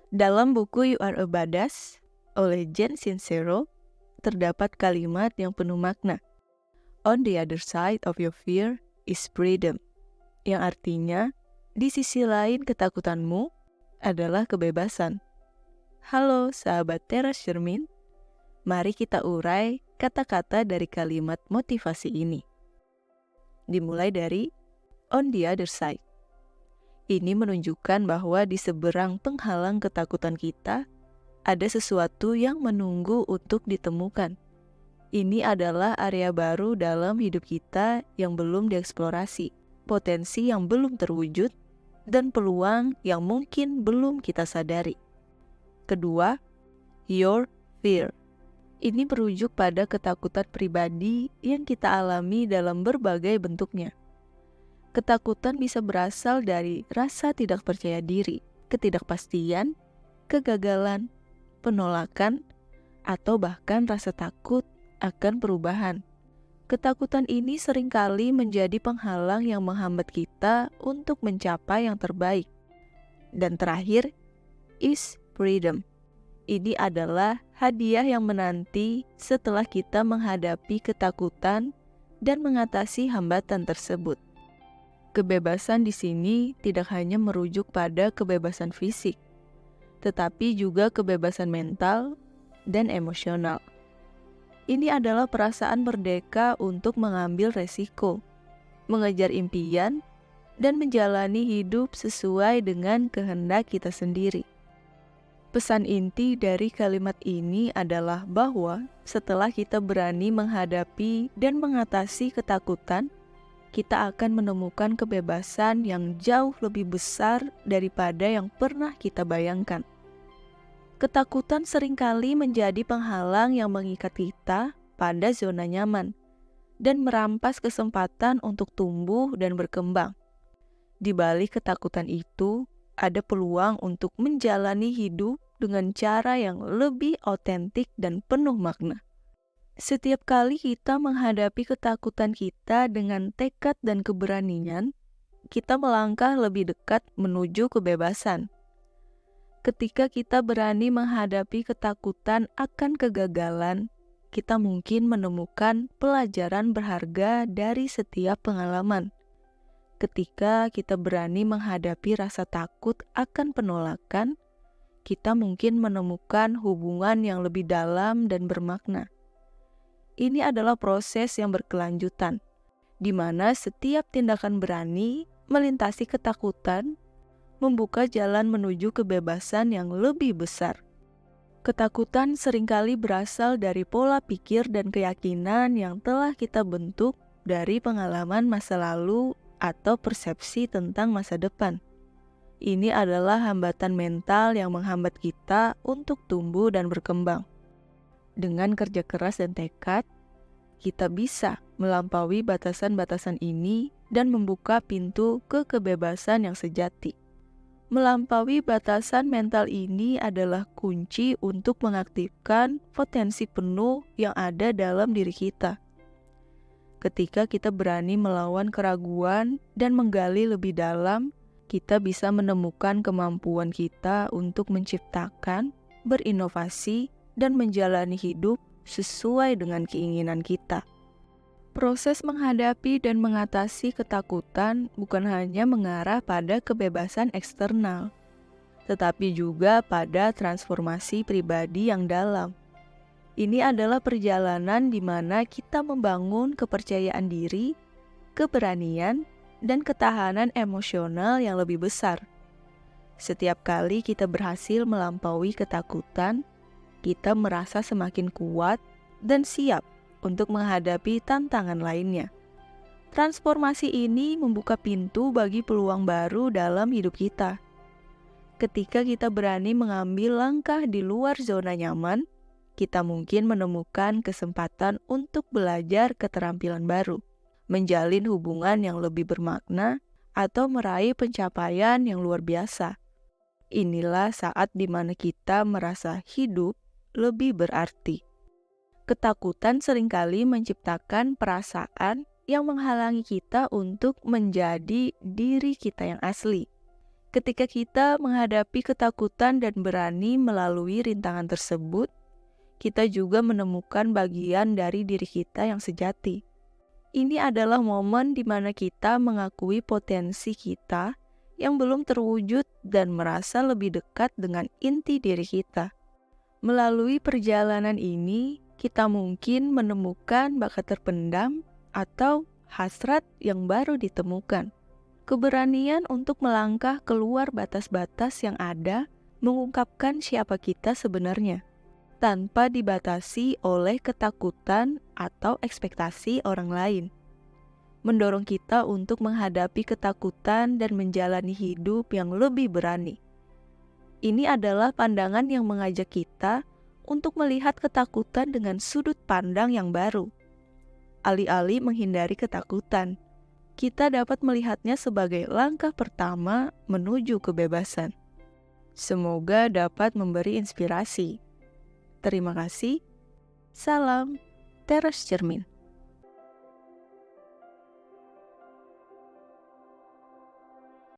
Dalam buku You Are a Badass oleh Jen Sincero, terdapat kalimat yang penuh makna. On the other side of your fear is freedom. Yang artinya, di sisi lain ketakutanmu adalah kebebasan. Halo sahabat Teras Cermin, mari kita urai kata-kata dari kalimat motivasi ini. Dimulai dari on the other side. Ini menunjukkan bahwa di seberang penghalang ketakutan kita, ada sesuatu yang menunggu untuk ditemukan. Ini adalah area baru dalam hidup kita yang belum dieksplorasi, potensi yang belum terwujud, dan peluang yang mungkin belum kita sadari. Kedua, your fear. Ini merujuk pada ketakutan pribadi yang kita alami dalam berbagai bentuknya. Ketakutan bisa berasal dari rasa tidak percaya diri, ketidakpastian, kegagalan, penolakan, atau bahkan rasa takut akan perubahan. Ketakutan ini seringkali menjadi penghalang yang menghambat kita untuk mencapai yang terbaik. Dan terakhir, is freedom. Ini adalah hadiah yang menanti setelah kita menghadapi ketakutan dan mengatasi hambatan tersebut. Kebebasan di sini tidak hanya merujuk pada kebebasan fisik, tetapi juga kebebasan mental dan emosional. Ini adalah perasaan merdeka untuk mengambil resiko, mengejar impian, dan menjalani hidup sesuai dengan kehendak kita sendiri. Pesan inti dari kalimat ini adalah bahwa setelah kita berani menghadapi dan mengatasi ketakutan, kita akan menemukan kebebasan yang jauh lebih besar daripada yang pernah kita bayangkan. Ketakutan seringkali menjadi penghalang yang mengikat kita pada zona nyaman dan merampas kesempatan untuk tumbuh dan berkembang. Di balik ketakutan itu, ada peluang untuk menjalani hidup dengan cara yang lebih otentik dan penuh makna. Setiap kali kita menghadapi ketakutan kita dengan tekad dan keberanian, kita melangkah lebih dekat menuju kebebasan. Ketika kita berani menghadapi ketakutan akan kegagalan, kita mungkin menemukan pelajaran berharga dari setiap pengalaman. Ketika kita berani menghadapi rasa takut akan penolakan, kita mungkin menemukan hubungan yang lebih dalam dan bermakna. Ini adalah proses yang berkelanjutan, di mana setiap tindakan berani melintasi ketakutan, membuka jalan menuju kebebasan yang lebih besar. Ketakutan seringkali berasal dari pola pikir dan keyakinan yang telah kita bentuk dari pengalaman masa lalu atau persepsi tentang masa depan. Ini adalah hambatan mental yang menghambat kita untuk tumbuh dan berkembang. Dengan kerja keras dan tekad, kita bisa melampaui batasan-batasan ini dan membuka pintu ke kebebasan yang sejati. Melampaui batasan mental ini adalah kunci untuk mengaktifkan potensi penuh yang ada dalam diri kita. Ketika kita berani melawan keraguan dan menggali lebih dalam, kita bisa menemukan kemampuan kita untuk menciptakan, berinovasi, dan menjalani hidup sesuai dengan keinginan kita. Proses menghadapi dan mengatasi ketakutan bukan hanya mengarah pada kebebasan eksternal, tetapi juga pada transformasi pribadi yang dalam. Ini adalah perjalanan di mana kita membangun kepercayaan diri, keberanian, dan ketahanan emosional yang lebih besar. Setiap kali kita berhasil melampaui ketakutan, kita merasa semakin kuat dan siap untuk menghadapi tantangan lainnya. Transformasi ini membuka pintu bagi peluang baru dalam hidup kita. Ketika kita berani mengambil langkah di luar zona nyaman, kita mungkin menemukan kesempatan untuk belajar keterampilan baru, menjalin hubungan yang lebih bermakna, atau meraih pencapaian yang luar biasa. Inilah saat di mana kita merasa hidup lebih berarti. Ketakutan seringkali menciptakan perasaan yang menghalangi kita untuk menjadi diri kita yang asli. Ketika kita menghadapi ketakutan dan berani melalui rintangan tersebut, kita juga menemukan bagian dari diri kita yang sejati. Ini adalah momen di mana kita mengakui potensi kita yang belum terwujud dan merasa lebih dekat dengan inti diri kita. Melalui perjalanan ini, kita mungkin menemukan bakat terpendam atau hasrat yang baru ditemukan. Keberanian untuk melangkah keluar batas-batas yang ada, mengungkapkan siapa kita sebenarnya, tanpa dibatasi oleh ketakutan atau ekspektasi orang lain. Mendorong kita untuk menghadapi ketakutan dan menjalani hidup yang lebih berani. Ini adalah pandangan yang mengajak kita untuk melihat ketakutan dengan sudut pandang yang baru. Alih-alih menghindari ketakutan, kita dapat melihatnya sebagai langkah pertama menuju kebebasan. Semoga dapat memberi inspirasi. Terima kasih. Salam Teras Cermin.